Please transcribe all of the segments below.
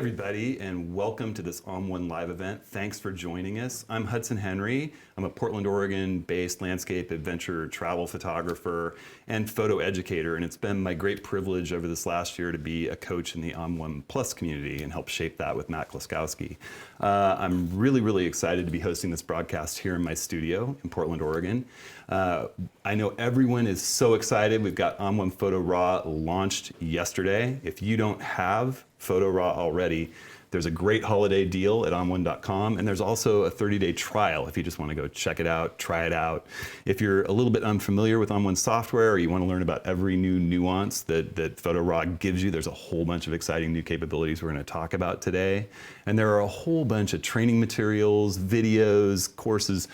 everybody, and welcome to this ON1 live event. Thanks for joining us. I'm Hudson Henry. I'm a Portland, Oregon-based landscape adventure travel photographer and photo educator, and it's been my great privilege over this last year to be a coach in the ON1 Plus community and help shape that with Matt Kloskowski. I'm really excited to be hosting this broadcast here in my studio in Portland, Oregon. I know everyone is so excited. We've got ON1 Photo RAW launched yesterday. If you don't have Photo RAW already, there's a great holiday deal at on1.com, and there's also a 30-day trial if you just want to go check it out, try it out. If you're a little bit unfamiliar with ON1 software, or you want to learn about every new nuance that Photo RAW gives you, there's a whole bunch of exciting new capabilities we're going to talk about today. And there are a whole bunch of training materials, videos, courses.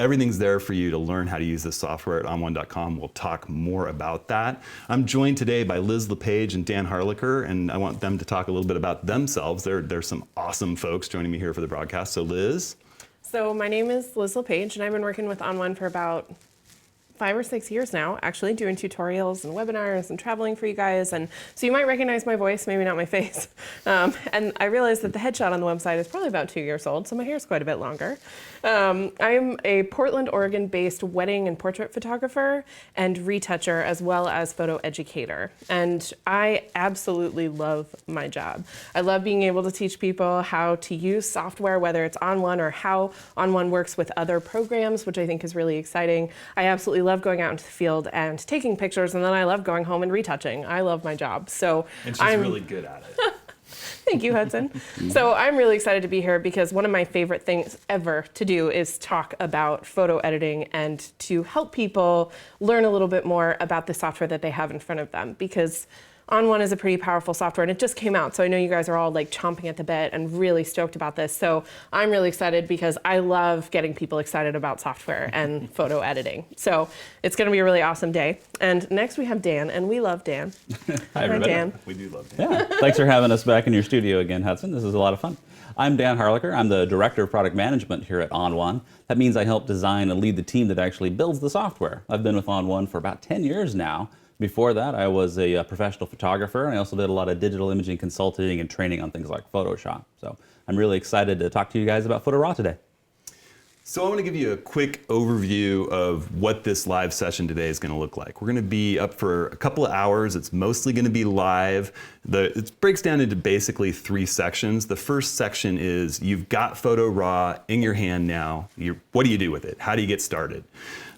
Everything's there for you to learn how to use this software at on1.com. We'll talk more about that. I'm joined today by Liz LePage and Dan Harlicker, and I want them to talk a little bit about themselves. There's some awesome folks joining me here for the broadcast. So Liz. So my name is Liz LePage, and I've been working with ON1 for about 5 or 6 years now, actually doing tutorials and webinars and traveling for you guys. And so you might recognize my voice, maybe not my face. And I realized that the headshot on the website is probably about 2 years old, so my hair is quite a bit longer. I'm a Portland, Oregon-based wedding and portrait photographer and retoucher, as well as photo educator. And I absolutely love my job. I love being able to teach people how to use software, whether it's ON1 or how ON1 works with other programs, which I think is really exciting. I absolutely love going out into the field and taking pictures, and then I love going home and retouching. I love my job. So and she's really good at it. Thank you, Hudson. So I'm really excited to be here because one of my favorite things ever to do is talk about photo editing and to help people learn a little bit more about the software that they have in front of them, because ON1 is a pretty powerful software, and it just came out, so I know you guys are all like chomping at the bit and really stoked about this. So I'm really excited because I love getting people excited about software and photo editing. So it's going to be a really awesome day. And next we have Dan, and we love Dan. Hi, everybody. Dan. We do love Dan. Yeah, thanks for having us back in your studio again, Hudson. This is a lot of fun. I'm Dan Harlicker. I'm the Director of Product Management here at ON1. That means I help design and lead the team that actually builds the software. I've been with ON1 for about 10 years now. Before that, I was a professional photographer, and I also did a lot of digital imaging consulting and training on things like Photoshop. So I'm really excited to talk to you guys about Photo RAW today. So I want to give you a quick overview of what this live session today is going to look like. We're going to be up for a couple of hours. It's mostly going to be live. It breaks down into basically 3 sections. The first section is you've got Photo RAW in your hand now. What do you do with it? How do you get started?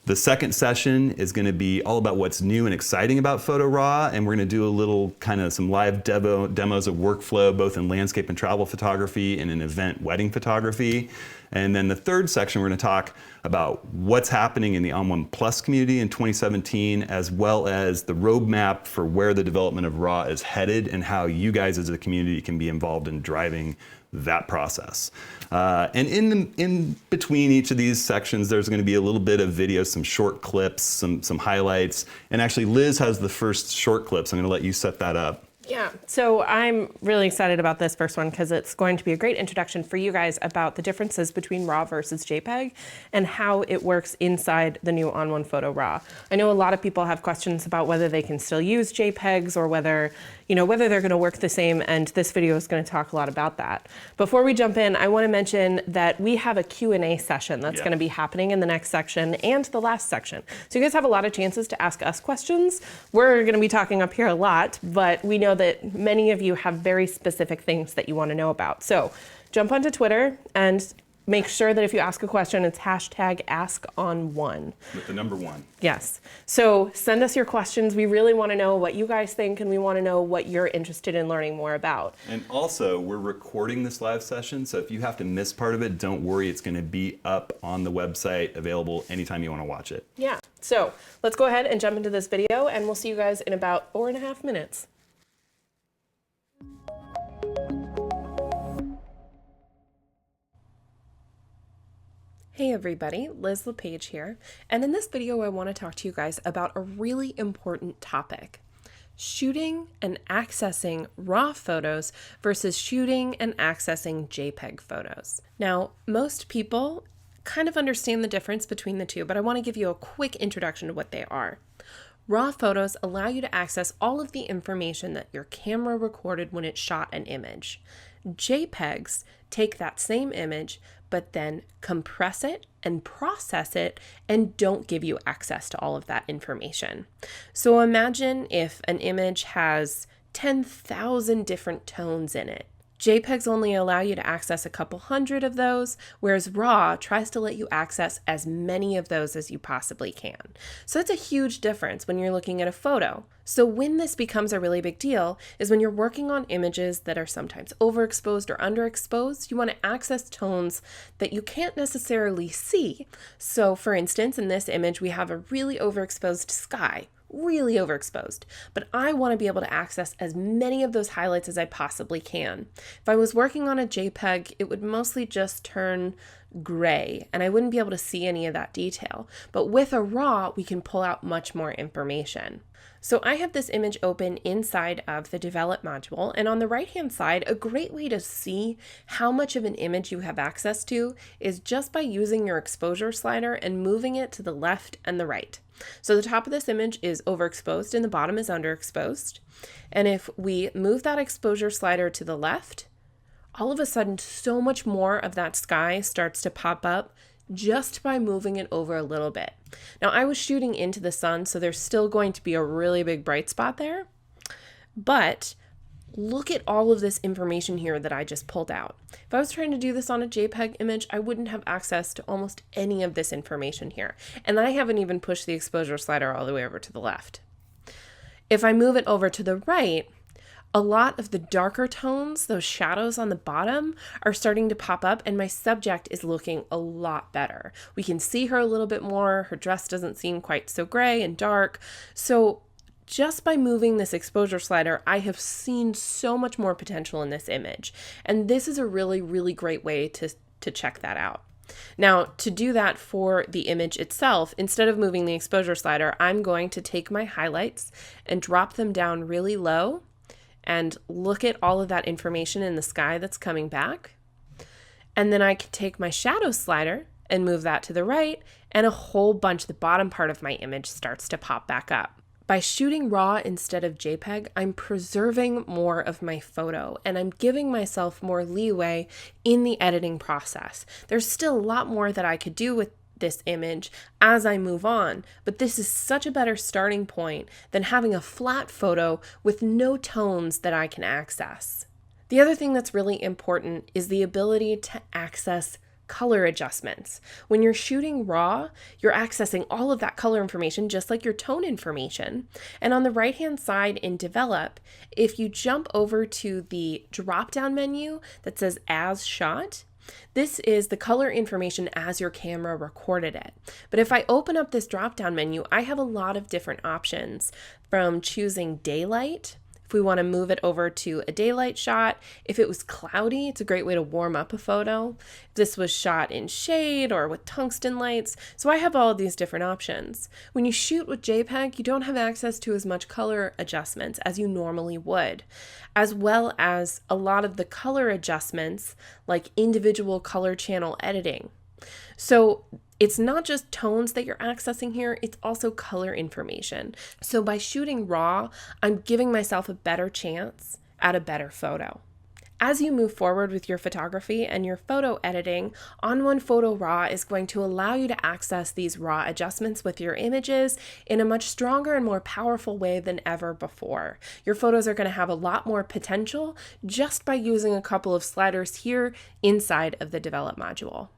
The second session is going to be all about what's new and exciting about Photo RAW, and we're going to do a little some live demos of workflow, both in landscape and travel photography and in event wedding photography. And then the third section, we're going to talk about what's happening in the ON1 Plus community in 2017, as well as the roadmap for where the development of RAW is headed and how you guys as a community can be involved in driving that process. And in between each of these sections, there's going to be a little bit of video, some short clips, some highlights. And actually, Liz has the first short clip, so I'm going to let you set that up. Yeah, so I'm really excited about this first one because it's going to be a great introduction for you guys about the differences between RAW versus JPEG and how it works inside the new ON1 Photo RAW. I know a lot of people have questions about whether they can still use JPEGs or whether they're going to work the same, and this video is going to talk a lot about that. Before we jump in, I want to mention that we have a Q&A session that's going to be happening in the next section and the last section. So you guys have a lot of chances to ask us questions. We're going to be talking up here a lot, but we know that many of you have very specific things that you want to know about. So jump onto Twitter and make sure that if you ask a question, it's #AskOn1. With the number 1. Yes. So send us your questions. We really want to know what you guys think, and we want to know what you're interested in learning more about. And also, we're recording this live session, so if you have to miss part of it, don't worry. It's going to be up on the website, available anytime you want to watch it. Yeah. So let's go ahead and jump into this video, and we'll see you guys in about 4.5 minutes. Hey everybody, Liz LePage here, and in this video I want to talk to you guys about a really important topic: shooting and accessing RAW photos versus shooting and accessing JPEG photos. Now, most people kind of understand the difference between the two, but I want to give you a quick introduction to what they are. RAW photos allow you to access all of the information that your camera recorded when it shot an image. JPEGs take that same image, but then compress it and process it and don't give you access to all of that information. So imagine if an image has 10,000 different tones in it. JPEGs only allow you to access a couple hundred of those, whereas RAW tries to let you access as many of those as you possibly can. So that's a huge difference when you're looking at a photo. So when this becomes a really big deal is when you're working on images that are sometimes overexposed or underexposed. You want to access tones that you can't necessarily see. So for instance, in this image, we have a really overexposed sky. Really overexposed, but I want to be able to access as many of those highlights as I possibly can. If I was working on a JPEG, it would mostly just turn gray and I wouldn't be able to see any of that detail. But with a RAW, we can pull out much more information. So I have this image open inside of the Develop module, and on the right-hand side, a great way to see how much of an image you have access to is just by using your exposure slider and moving it to the left and the right. So the top of this image is overexposed and the bottom is underexposed. And if we move that exposure slider to the left, all of a sudden so much more of that sky starts to pop up just by moving it over a little bit. Now I was shooting into the sun, so there's still going to be a really big bright spot there, but look at all of this information here that I just pulled out. If I was trying to do this on a JPEG image, I wouldn't have access to almost any of this information here. And I haven't even pushed the exposure slider all the way over to the left. If I move it over to the right, a lot of the darker tones, those shadows on the bottom, are starting to pop up and my subject is looking a lot better. We can see her a little bit more. Her dress doesn't seem quite so gray and dark. So just by moving this exposure slider, I have seen so much more potential in this image. And this is a really, really great way to check that out. Now, to do that for the image itself, instead of moving the exposure slider, I'm going to take my highlights and drop them down really low and look at all of that information in the sky that's coming back. And then I can take my shadow slider and move that to the right, and a whole bunch, the bottom part of my image starts to pop back up. By shooting RAW instead of JPEG, I'm preserving more of my photo and I'm giving myself more leeway in the editing process. There's still a lot more that I could do with this image as I move on, but this is such a better starting point than having a flat photo with no tones that I can access. The other thing that's really important is the ability to access color adjustments. When you're shooting RAW, you're accessing all of that color information just like your tone information. And on the right-hand side in Develop, if you jump over to the drop-down menu that says As Shot, this is the color information as your camera recorded it. But if I open up this drop-down menu, I have a lot of different options, from choosing daylight, if we want to move it over to a daylight shot. If it was cloudy, it's a great way to warm up a photo. If this was shot in shade or with tungsten lights. So I have all of these different options. When you shoot with JPEG, you don't have access to as much color adjustments as you normally would, as well as a lot of the color adjustments like individual color channel editing. So it's not just tones that you're accessing here, it's also color information. So by shooting RAW, I'm giving myself a better chance at a better photo. As you move forward with your photography and your photo editing, ON1 Photo RAW is going to allow you to access these RAW adjustments with your images in a much stronger and more powerful way than ever before. Your photos are going to have a lot more potential just by using a couple of sliders here inside of the Develop module.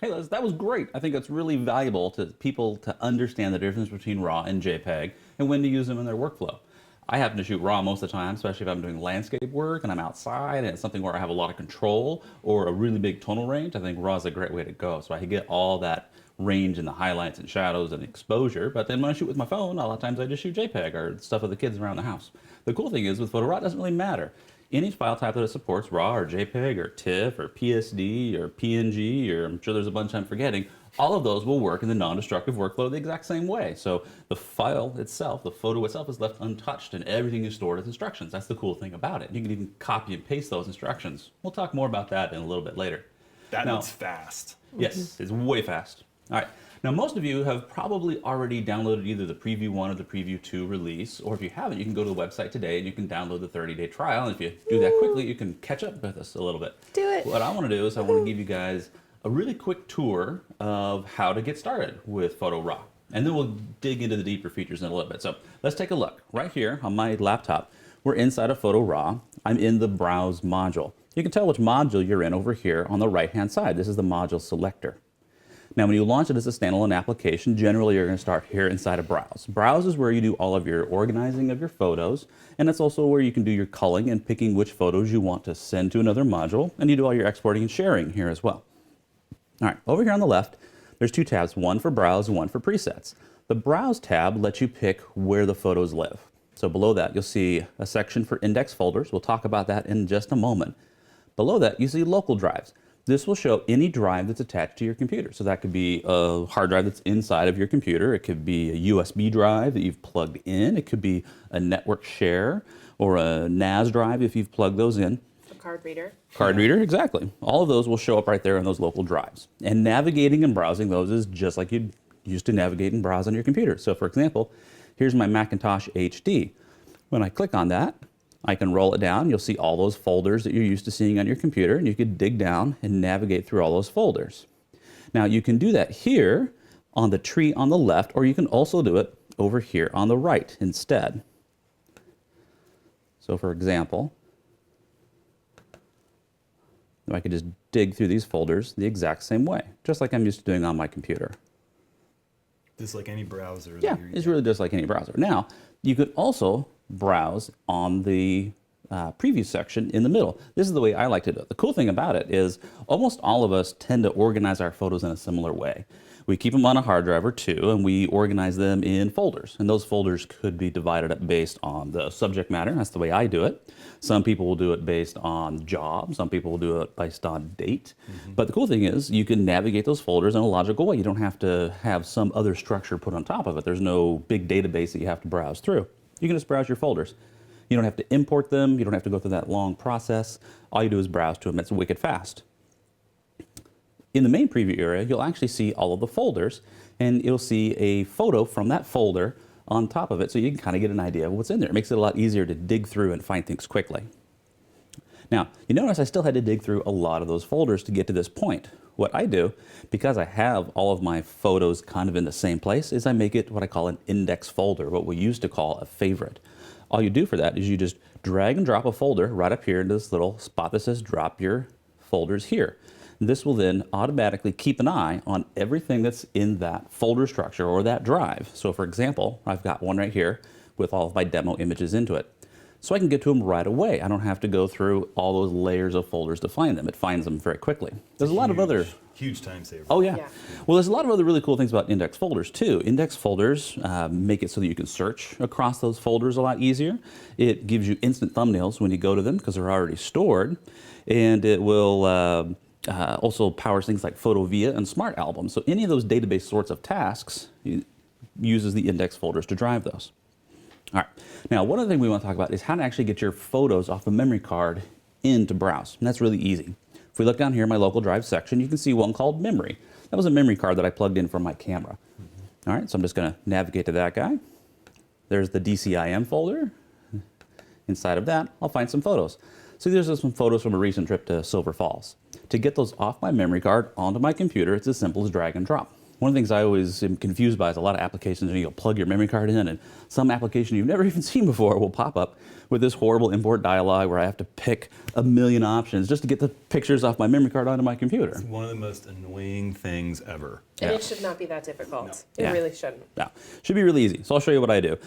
Hey Liz, that was great. I think it's really valuable to people to understand the difference between RAW and JPEG and when to use them in their workflow. I happen to shoot RAW most of the time, especially if I'm doing landscape work and I'm outside and it's something where I have a lot of control or a really big tonal range. I think RAW is a great way to go. So I can get all that range in the highlights and shadows and exposure. But then when I shoot with my phone, a lot of times I just shoot JPEG or stuff of the kids around the house. The cool thing is with Photo RAW, it doesn't really matter. Any file type that it supports, RAW or JPEG or TIFF or PSD or PNG, or I'm sure there's a bunch I'm forgetting, all of those will work in the non-destructive workflow the exact same way. So the file itself, the photo itself, is left untouched and everything is stored as instructions. That's the cool thing about it. You can even copy and paste those instructions. We'll talk more about that in a little bit later. That looks fast. Yes, it's way fast. All right. Now, most of you have probably already downloaded either the Preview 1 or the Preview 2 release, or if you haven't, you can go to the website today and you can download the 30-day trial. And if you do that quickly, you can catch up with us a little bit. Do it. What I want to do is I want to give you guys a really quick tour of how to get started with Photo RAW. And then we'll dig into the deeper features in a little bit. So let's take a look. Right here on my laptop, we're inside of Photo RAW. I'm in the Browse module. You can tell which module you're in over here on the right-hand side. This is the module selector. Now, when you launch it as a standalone application, generally you're going to start here inside of Browse. Browse is where you do all of your organizing of your photos, and it's also where you can do your culling and picking which photos you want to send to another module, and you do all your exporting and sharing here as well. All right, over here on the left, there's two tabs, one for Browse and one for Presets. The Browse tab lets you pick where the photos live. So below that, you'll see a section for index folders. We'll talk about that in just a moment. Below that, you see local drives. This will show any drive that's attached to your computer. So that could be a hard drive that's inside of your computer. It could be a USB drive that you've plugged in. It could be a network share or a NAS drive if you've plugged those in. A card reader. Card reader, exactly. All of those will show up right there in those local drives. And navigating and browsing those is just like you'd used to navigate and browse on your computer. So for example, here's my Macintosh HD. When I click on that, I can roll it down. You'll see all those folders that you're used to seeing on your computer, and you could dig down and navigate through all those folders. Now, you can do that here on the tree on the left, or you can also do it over here on the right instead. So for example, I could just dig through these folders the exact same way, just like I'm used to doing on my computer. Just like any browser. Yeah, it's really just like any browser. Now, you could also browse on the preview section in the middle. This is the way I like to do it. The cool thing about it is almost all of us tend to organize our photos in a similar way. We keep them on a hard drive or two, and we organize them in folders. And those folders could be divided up based on the subject matter. That's the way I do it. Some people will do it based on job. Some people will do it based on date. But the cool thing is you can navigate those folders in a logical way. You don't have to have some other structure put on top of it. There's no big database that you have to browse through. You can just browse your folders. You don't have to import them. You don't have to go through that long process. All you do is browse to them. It's wicked fast. In the main preview area, you'll actually see all of the folders, and you'll see a photo from that folder on top of it, so you can kind of get an idea of what's in there. It makes it a lot easier to dig through and find things quickly. Now, you notice I still had to dig through a lot of those folders to get to this point. What I do, because I have all of my photos kind of in the same place, is I make it what I call an index folder, what we used to call a favorite. All you do for that is you just drag and drop a folder right up here into this little spot that says drop your folders here. This will then automatically keep an eye on everything that's in that folder structure or that drive. So for example, I've got one right here with all of my demo images into it. So I can get to them right away. I don't have to go through all those layers of folders to find them. It finds them very quickly. There's a lot of other... Huge time saver. Oh yeah. Yeah. Well, there's a lot of other really cool things about index folders too. Index folders make it so that you can search across those folders a lot easier. It gives you instant thumbnails when you go to them because they're already stored. And it will... also powers things like PhotoVia and Smart Albums. So any of those database sorts of tasks uses the index folders to drive those. All right. Now, one other thing we want to talk about is how to actually get your photos off the memory card into Browse. And that's really easy. If we look down here in my local drive section, you can see one called Memory. That was a memory card that I plugged in from my camera. All right, so I'm just going to navigate to that guy. There's the DCIM folder. Inside of that, I'll find some photos. So there's some photos from a recent trip to Silver Falls. To get those off my memory card onto my computer, it's as simple as drag and drop. One of the things I always am confused by is a lot of applications, and you'll plug your memory card in, and some application you've never even seen before will pop up with this horrible import dialog where I have to pick a million options just to get the pictures off my memory card onto my computer. It's one of the most annoying things ever. And Yeah. it should not be that difficult. No. It Yeah. really shouldn't. Yeah, should be really easy. So I'll show you what I do.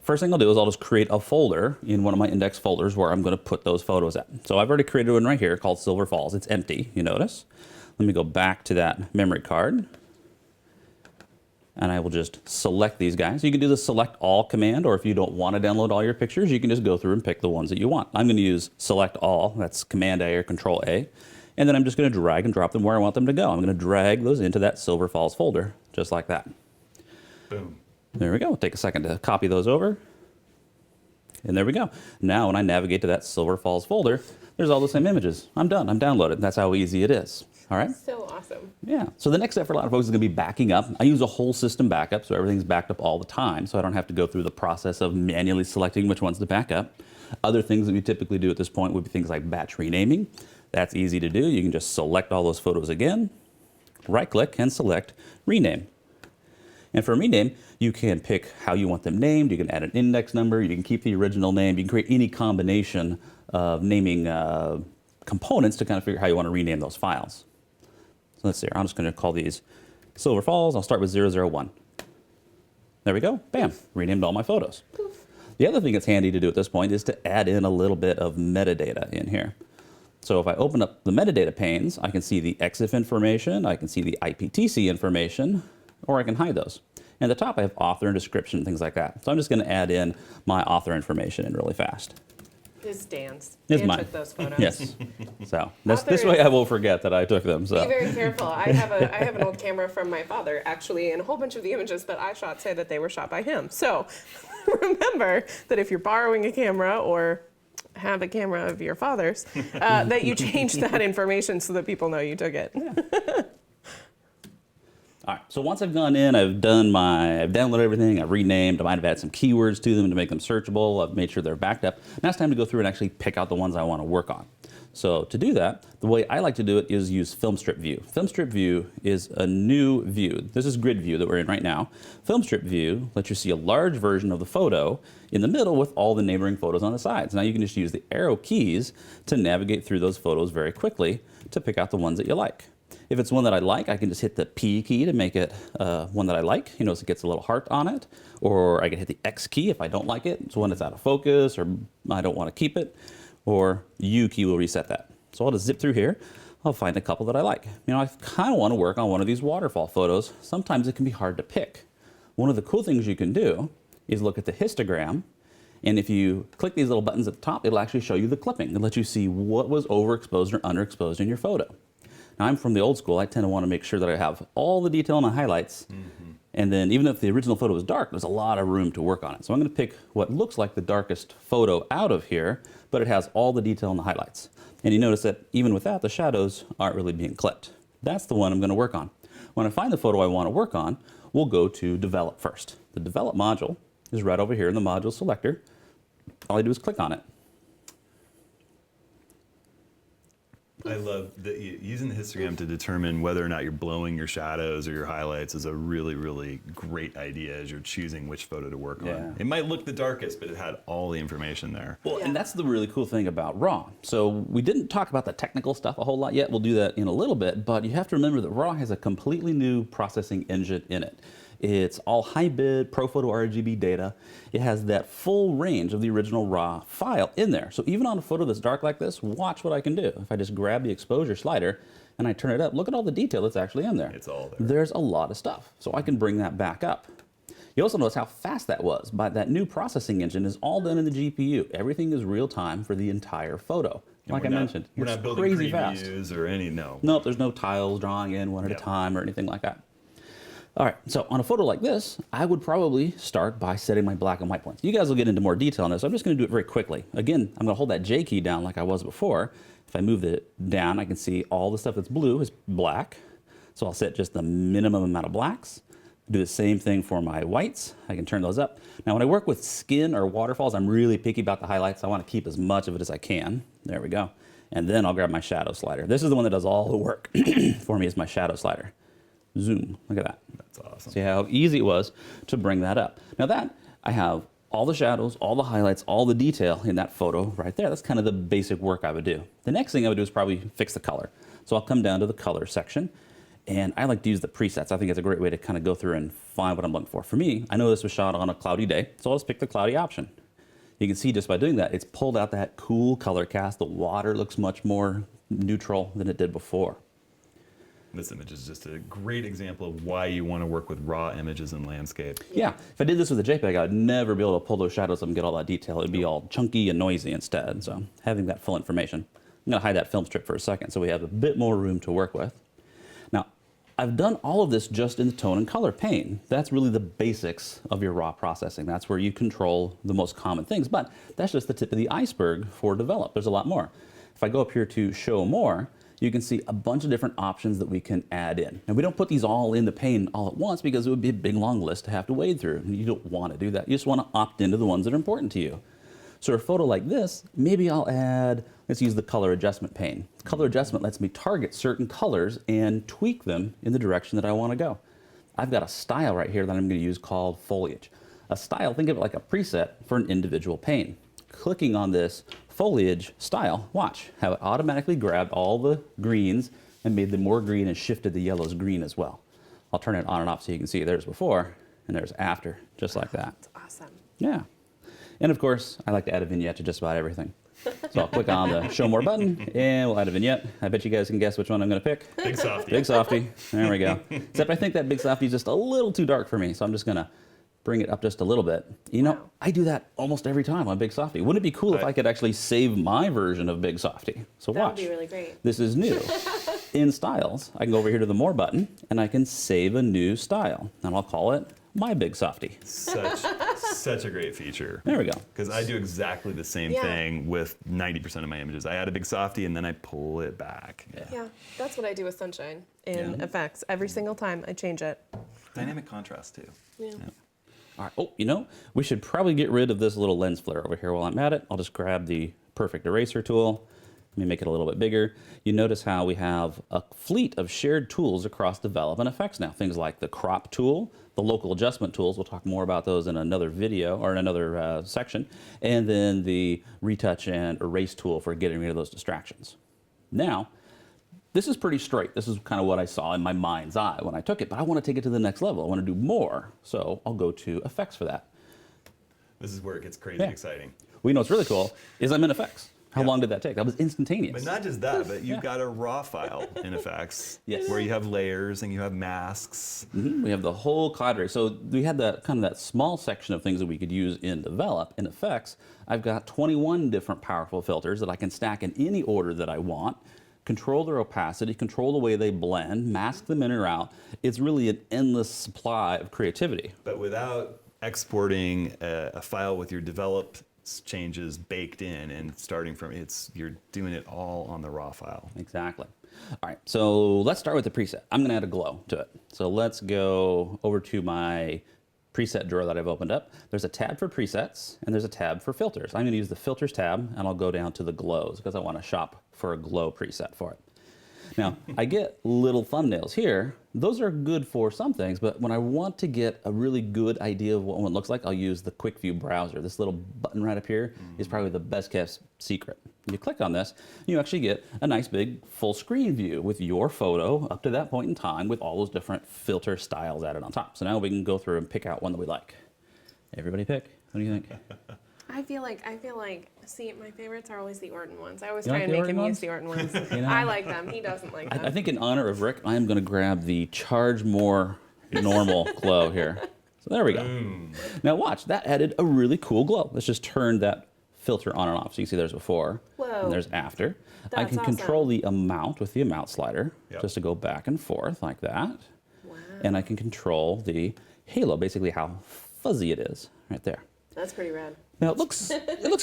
First thing I'll do is I'll just create a folder in one of my index folders where I'm going to put those photos at. So I've already created one right here called Silver Falls. It's empty, you notice. Let me go back to that memory card. And I will just select these guys. You can do the select all command, or if you don't want to download all your pictures, you can just go through and pick the ones that you want. I'm going to use select all. That's Command A or Control A. And then I'm just going to drag and drop them where I want them to go. I'm going to drag those into that Silver Falls folder, just like that. Boom. There we go. Take a second to copy those over. And there we go. Now when I navigate to that Silver Falls folder, There's all the same images. I'm done. I'm downloaded. That's how easy it is. All right? So awesome. Yeah. So the next step for a lot of folks is going to be backing up. I use a whole system backup, so everything's backed up all the time, so I don't have to go through the process of manually selecting which ones to back up. Other things that we typically do at this point would be things like batch renaming. That's easy to do. You can just select all those photos again, right-click, and select Rename. And for rename, you can pick how you want them named. You can add an index number. You can keep the original name. You can create any combination of naming components to kind of figure out how you want to rename those files. So let's see here. I'm just going to call these Silver Falls. I'll start with 001. There we go. Bam. Renamed all my photos. The other thing that's handy to do at this point is to add in a little bit of metadata in here. So if I open up the metadata panes, I can see the EXIF information, I can see the IPTC information, or I can hide those. And at the top, I have author and description, things like that. So I'm just going to add in my author information in really fast. It's Dan's. It's Dan mine. took those photos. Yes. So this way I will forget that I took them. So. Be very careful. I have an old camera from my father, actually, and a whole bunch of the images that I shot say that they were shot by him. So remember that if you're borrowing a camera or have a camera of your father's, that you change that information so that people know you took it. Yeah. All right, so once I've gone in, I've downloaded everything, I've renamed, I might have added some keywords to them to make them searchable, I've made sure they're backed up. Now it's time to go through and actually pick out the ones I want to work on. So to do that, the way I like to do it is use Film Strip View. Film Strip View is a new view. This is Grid View that we're in right now. Film Strip View lets you see a large version of the photo in the middle with all the neighboring photos on the sides. Now you can just use the arrow keys to navigate through those photos very quickly to pick out the ones that you like. If it's one that I like, I can just hit the P key to make it one that I like. You notice it gets a little heart on it. Or I can hit the X key if I don't like it. It's one that's out of focus or I don't want to keep it. Or U key will reset that. So I'll just zip through here. I'll find a couple that I like. You know, I kind of want to work on one of these waterfall photos. Sometimes it can be hard to pick. One of the cool things you can do is look at the histogram. And if you click these little buttons at the top, it'll actually show you the clipping. It'll let you see what was overexposed or underexposed in your photo. Now, I'm from the old school. I tend to want to make sure that I have all the detail in my highlights. Mm-hmm. And then even if the original photo is dark, there's a lot of room to work on it. So I'm going to pick what looks like the darkest photo out of here, but it has all the detail in the highlights. And you notice that even with that, the shadows aren't really being clipped. That's the one I'm going to work on. When I find the photo I want to work on, we'll go to Develop first. The Develop module is right over here in the module selector. All I do is click on it. I love that using the histogram to determine whether or not you're blowing your shadows or your highlights is a really, really great idea as you're choosing which photo to work on. It might look the darkest, but it had all the information there. Well, and that's the really cool thing about RAW. So we didn't talk about the technical stuff a whole lot yet. We'll do that in a little bit, but you have to remember that RAW has a completely new processing engine in it. It's all high-bid ProPhoto RGB data. It has that full range of the original RAW file in there. So even on a photo that's dark like this, watch what I can do. If I just grab the exposure slider and I turn it up, look at all the detail that's actually in there. It's all there. There's a lot of stuff. So I can bring that back up. You also notice how fast that was. But that new processing engine is all done in the GPU. Everything is real time for the entire photo. Like I mentioned, we're not building crazy previews fast. or any, no. Nope, there's no tiles drawing in one at a time or anything like that. All right, so on a photo like this, I would probably start by setting my black and white points. You guys will get into more detail on this. I'm just going to do it very quickly. Again, I'm going to hold that J key down like I was before. If I move it down, I can see all the stuff that's blue is black. So I'll set just the minimum amount of blacks. Do the same thing for my whites. I can turn those up. Now, when I work with skin or waterfalls, I'm really picky about the highlights. I want to keep as much of it as I can. There we go. And then I'll grab my shadow slider. This is the one that does all the work for me, is my shadow slider. Zoom, look at that. That's awesome. See how easy it was to bring that up. Now that, I have all the shadows, all the highlights, all the detail in that photo right there. That's kind of the basic work I would do. The next thing I would do is probably fix the color. So I'll come down to the color section, and I like to use the presets. I think it's a great way to kind of go through and find what I'm looking for. For me, I know this was shot on a cloudy day, so I'll just pick the cloudy option. You can see just by doing that, it's pulled out that cool color cast. The water looks much more neutral than it did before. This image is just a great example of why you want to work with raw images in landscape. Yeah, if I did this with a JPEG, I'd never be able to pull those shadows up and get all that detail. It'd be all chunky and noisy instead. So having that full information. I'm going to hide that film strip for a second so we have a bit more room to work with. Now, I've done all of this just in the tone and color pane. That's really the basics of your raw processing. That's where you control the most common things, but that's just the tip of the iceberg for Develop. There's a lot more. If I go up here to show more, you can see a bunch of different options that we can add in. And we don't put these all in the pane all at once because it would be a big long list to have to wade through. And you don't want to do that. You just want to opt into the ones that are important to you. So a photo like this, maybe I'll add, let's use the color adjustment pane. Color adjustment lets me target certain colors and tweak them in the direction that I want to go. I've got a style right here that I'm going to use called foliage. A style, think of it like a preset for an individual pane. Clicking on this foliage style, watch how it automatically grabbed all the greens and made them more green and shifted the yellows green as well. I'll turn it on and off so you can see there's before and there's after, just like that. That's awesome. Yeah. And of course, I like to add a vignette to just about everything. So I'll click on the show more button and we'll add a vignette. I bet you guys can guess which one I'm going to pick. Big softy. Big softy. There we go. Except I think that big softy is just a little too dark for me, so I'm just going to bring it up just a little bit. You know, Wow. I do that almost every time on Big Softy. Wouldn't it be cool if I could actually save my version of Big Softy? So That watch. would be really great. This is new. In styles, I can go over here to the more button and I can save a new style. And I'll call it my Big Softy. Such a great feature. There we go. Because I do exactly the same Yeah. thing with 90% of my images. I add a big softy and then I pull it back. Yeah, that's what I do with sunshine in Yeah. effects. Every single time I change it. Dynamic contrast too. Yeah. All right. Oh, you know, we should probably get rid of this little lens flare over here while I'm at it. I'll just grab the perfect eraser tool. Let me make it a little bit bigger. You notice how we have a fleet of shared tools across development effects now. Things like the crop tool, the local adjustment tools. We'll talk more about those in another video or in another section. And then the retouch and erase tool for getting rid of those distractions. Now, this is pretty straight. This is kind of what I saw in my mind's eye when I took it, but I want to take it to the next level. I want to do more. So I'll go to effects for that. This is where it gets crazy Yeah. exciting. Well, you know what's really cool is I'm in effects. How Yeah. long did that take? That was instantaneous. But not just that, but you've got a raw file in effects Yes. where you have layers and you have masks. We have the whole cadre. So we had that kind of that small section of things that we could use in develop. In effects, I've got 21 different powerful filters that I can stack in any order that I want, control their opacity, control the way they blend, mask them in or out. It's really an endless supply of creativity. But without exporting a file with your developed changes baked in and starting from you're doing it all on the raw file. Exactly. All right, so let's start with the preset. I'm gonna add a glow to it. So let's go over to my preset drawer that I've opened up. There's a tab for presets and there's a tab for filters. I'm gonna use the filters tab and I'll go down to the glows because I wanna shop for a glow preset for it. Now, I get little thumbnails here. Those are good for some things, but when I want to get a really good idea of what one looks like, I'll use the quick view browser. This little button right up here is probably the best kept secret. You click on this, you actually get a nice big full screen view with your photo up to that point in time with all those different filter styles added on top. So now we can go through and pick out one that we like. Everybody pick. What do you think? I feel like, see, my favorites are always the Orton ones. I always You try like and the make Orton him ones? use the Orton ones. You know? I like them. He doesn't like them. I think in honor of Rick, I am going to grab the charge more normal glow here. So there we go. Now watch, that added a really cool glow. Let's just turn that filter on and off. So you can see there's before Whoa. and there's after. I That's can awesome. control the amount with the amount slider Yep. just to go back and forth like that. Wow. And I can control the halo, basically how fuzzy it is right there. That's pretty rad. Now it looks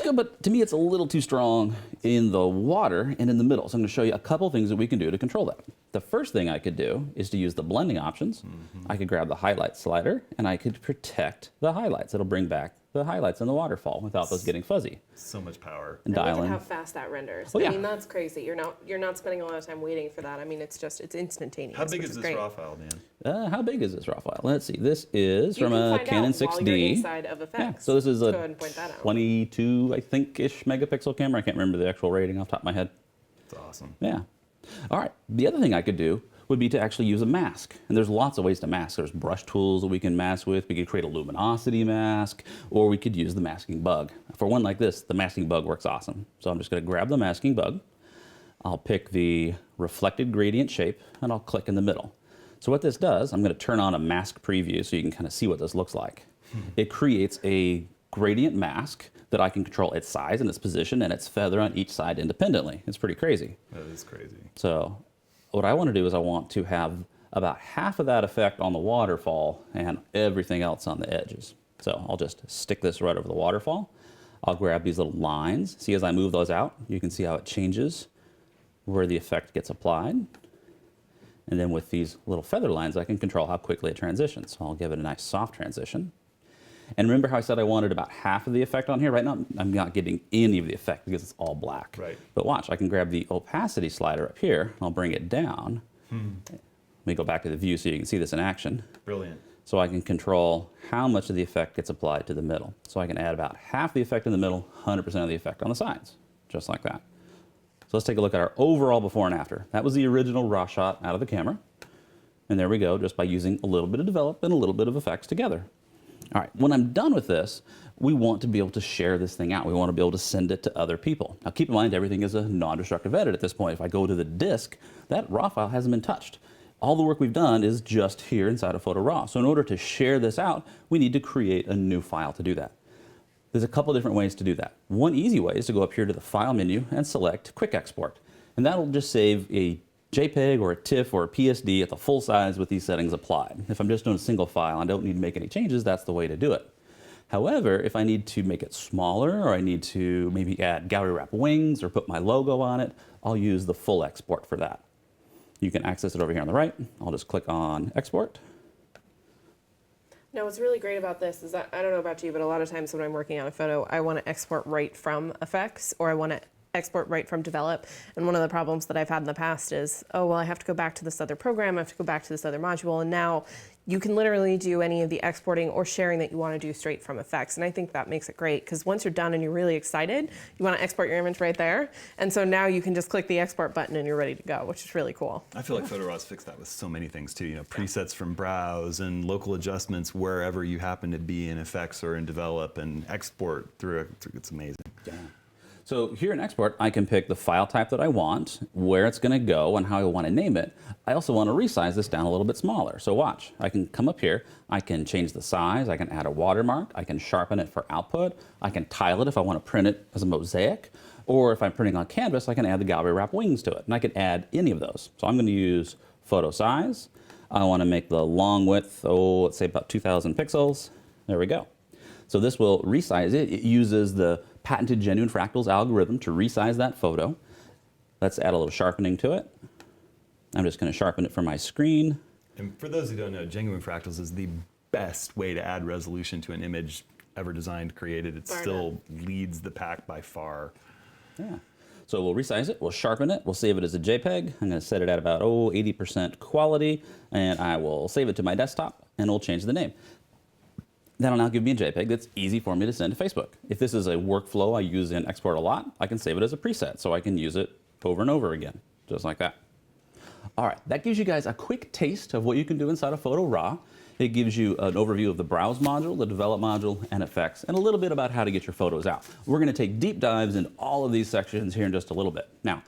good, but to me it's a little too strong in the water and in the middle. So I'm going to show you a couple things that we can do to control that. The first thing I could do is to use the blending options. I could grab the highlight slider and I could protect the highlights. It'll bring back the highlights in the waterfall without those getting fuzzy. So much power. And And dial look in. at how fast that renders. Oh, yeah. I mean, that's crazy. You're not spending a lot of time waiting for that. I mean, it's instantaneous. How big which is this great. raw file, Dan? How big is this raw file? Let's see. This is You from can a find Canon out while you're 6D. inside of effects. Yeah, so this is Go a ahead and point that out. 22, I think-ish megapixel camera. I can't remember the actual rating off the top of my head. It's awesome. Yeah. All right. The other thing I could do would be to actually use a mask. And there's lots of ways to mask. There's brush tools that we can mask with. We could create a luminosity mask, or we could use the masking bug. For one like this, the masking bug works awesome. So I'm just going to grab the masking bug. I'll pick the reflected gradient shape, and I'll click in the middle. So what this does, I'm going to turn on a mask preview so you can kind of see what this looks like. It creates a gradient mask that I can control its size and its position and its feather on each side independently. It's pretty crazy. That is crazy. So what I want to do is I want to have about half of that effect on the waterfall and everything else on the edges. So I'll just stick this right over the waterfall. I'll grab these little lines. See, as I move those out, you can see how it changes where the effect gets applied. And then with these little feather lines, I can control how quickly it transitions. So I'll give it a nice soft transition. And remember how I said I wanted about half of the effect on here? Right now, I'm not getting any of the effect because it's all black. Right. But watch, I can grab the opacity slider up here, and I'll bring it down. Let me go back to the view so you can see this in action. Brilliant. So I can control how much of the effect gets applied to the middle. So I can add about half the effect in the middle, 100% of the effect on the sides, just like that. So let's take a look at our overall before and after. That was the original raw shot out of the camera. And there we go, just by using a little bit of develop and a little bit of effects together. All right, when I'm done with this, we want to be able to share this thing out. We want to be able to send it to other people. Now keep in mind, everything is a non-destructive edit at this point. If I go to the disk, that raw file hasn't been touched. All the work we've done is just here inside of Photo RAW. So in order to share this out, we need to create a new file to do that. There's a couple different ways to do that. One easy way is to go up here to the File menu and select Quick Export. And that'll just save a JPEG or a TIFF or a PSD at the full size with these settings applied. If I'm just doing a single file and don't need to make any changes, that's the way to do it. However, if I need to make it smaller or I need to maybe add gallery wrap wings or put my logo on it, I'll use the full export for that. You can access it over here on the right. I'll just click on Export. Now, what's really great about this is that, I don't know about you, but a lot of times when I'm working on a photo, I want to export right from effects, or I want to export right from develop. And one of the problems that I've had in the past is, oh, well, I have to go back to this other program, I have to go back to this other module, and now you can literally do any of the exporting or sharing that you want to do straight from effects. And I think that makes it great, because once you're done and you're really excited, you want to export your image right there. And so now you can just click the export button and you're ready to go, which is really cool. I feel like Photo RAW's fixed that with so many things too. You know, presets from browse and local adjustments wherever you happen to be in effects or in develop, and export through it's amazing. Yeah. So here in Export, I can pick the file type that I want, where it's going to go, and how I want to name it. I also want to resize this down a little bit smaller. So watch, I can come up here, I can change the size, I can add a watermark, I can sharpen it for output, I can tile it if I want to print it as a mosaic, or if I'm printing on canvas, I can add the gallery wrap wings to it, and I can add any of those. So I'm going to use photo size. I want to make the long width, let's say about 2,000 pixels. There we go. So this will resize it. It uses the patented genuine fractals algorithm to resize that photo. Let's add a little sharpening to it. I'm just going to sharpen it for my screen. And for those who don't know, genuine fractals is the best way to add resolution to an image ever designed, created. It still leads the pack by far. Yeah. So we'll resize it, we'll sharpen it, we'll save it as a JPEG. I'm going to set it at about 80% quality, and I will save it to my desktop, and we'll change the name. That'll now give me a JPEG that's easy for me to send to Facebook. If this is a workflow I use in Export a lot, I can save it as a preset, so I can use it over and over again, just like that. All right, that gives you guys a quick taste of what you can do inside of Photo RAW. It gives you an overview of the Browse module, the Develop module, and Effects, and a little bit about how to get your photos out. We're going to take deep dives into all of these sections here in just a little bit. Now,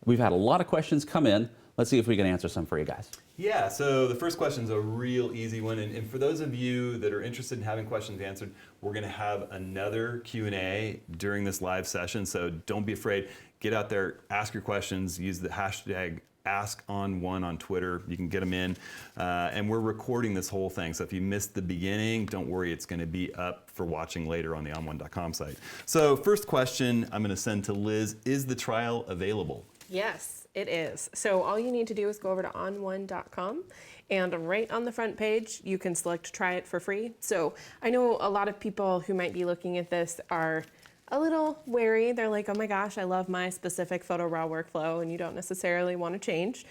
we've had a lot of questions come in. Let's see if we can answer some for you guys. Yeah, so the first question is a real easy one, and for those of you that are interested in having questions answered, we're going to have another Q&A during this live session, so don't be afraid. Get out there, ask your questions, use the hashtag #ON1 on Twitter. You can get them in, and we're recording this whole thing, so if you missed the beginning, don't worry, it's going to be up for watching later on the on1.com site. So first question I'm going to send to Liz, is the trial available? Yes, it is. So all you need to do is go over to on1.com, and right on the front page, you can select try it for free. So I know a lot of people who might be looking at this are a little wary. They're like, oh my gosh, I love my specific Photo RAW workflow, and you don't necessarily want to change.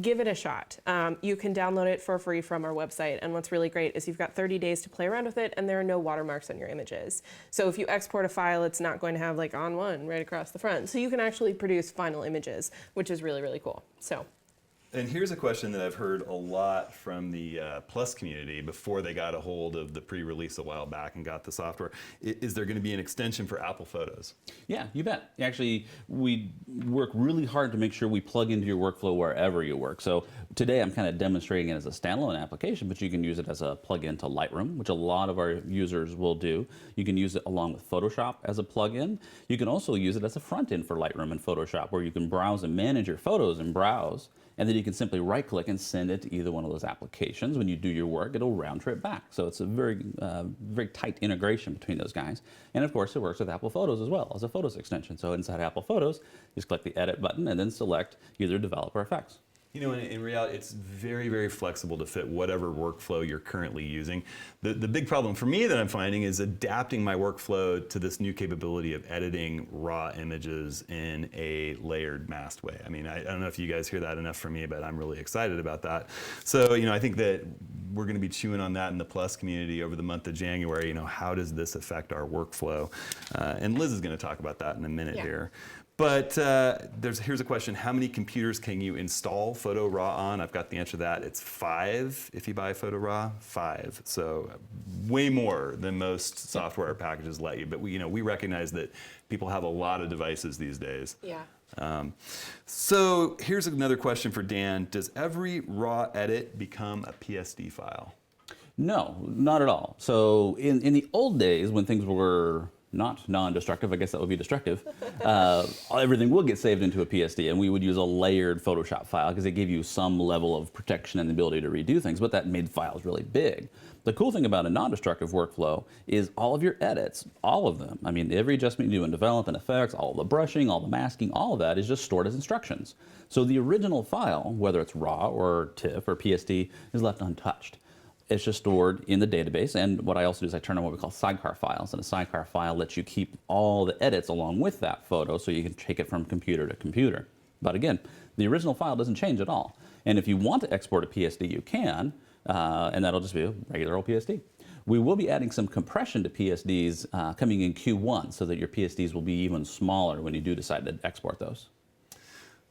Give it a shot. You can download it for free from our website, and what's really great is you've got 30 days to play around with it, and there are no watermarks on your images. So if you export a file, it's not going to have like ON1 right across the front. So you can actually produce final images, which is really, really cool. So. And here's a question that I've heard a lot from the Plus community before they got a hold of the pre-release a while back and got the software. Is there going to be an extension for Apple Photos? Yeah, you bet. Actually, we work really hard to make sure we plug into your workflow wherever you work. So today I'm kind of demonstrating it as a standalone application, but you can use it as a plugin to Lightroom, which a lot of our users will do. You can use it along with Photoshop as a plugin. You can also use it as a front end for Lightroom and Photoshop, where you can browse and manage your photos and browse. And then you can simply right-click and send it to either one of those applications. When you do your work, it'll round trip back. So it's a very tight integration between those guys. And of course, it works with Apple Photos as well as a Photos extension. So inside Apple Photos, you just click the Edit button and then select either Develop or Effects. You know, in reality, it's very, very flexible to fit whatever workflow you're currently using. The big problem for me that I'm finding is adapting my workflow to this new capability of editing raw images in a layered masked way. I mean, I don't know if you guys hear that enough from me, but I'm really excited about that. So, you know, I think that we're going to be chewing on that in the Plus community over the month of January. You know, how does this affect our workflow? And Liz is going to talk about that in a minute here. But here's a question. How many computers can you install Photo RAW on? I've got the answer to that. It's 5 if you buy Photo RAW, 5. So way more than most software packages let you. But we recognize that people have a lot of devices these days. Yeah. So here's another question for Dan. Does every RAW edit become a PSD file? No, not at all. So in the old days when things were not non-destructive, I guess that would be destructive, everything would get saved into a PSD, and we would use a layered Photoshop file because it gave you some level of protection and the ability to redo things, but that made files really big. The cool thing about a non-destructive workflow is all of your edits, all of them, I mean, every adjustment you do in Develop and Effects, all the brushing, all the masking, all of that is just stored as instructions. So the original file, whether it's RAW or TIFF or PSD, is left untouched. It's just stored in the database, and what I also do is I turn on what we call sidecar files, and a sidecar file lets you keep all the edits along with that photo so you can take it from computer to computer. But again, the original file doesn't change at all. And if you want to export a PSD, you can, and that'll just be a regular old PSD. We will be adding some compression to PSDs coming in Q1 so that your PSDs will be even smaller when you do decide to export those.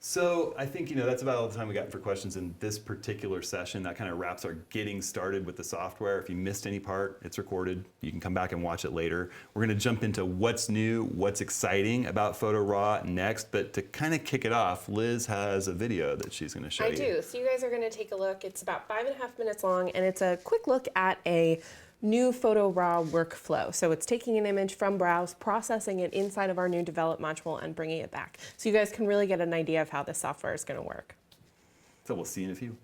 So I think that's about all the time we got for questions in this particular session. That kind of wraps our getting started with the software. If you missed any part, it's recorded. You can come back and watch it later. We're going to jump into what's new, what's exciting about Photo RAW next. But to kind of kick it off, Liz has a video that she's going to show you. I do. So you guys are going to take a look. It's about 5.5 minutes long, and it's a quick look at a new Photo RAW workflow. So it's taking an image from Browse, processing it inside of our new Develop module, and bringing it back. So you guys can really get an idea of how this software is going to work. So we'll see you in a few.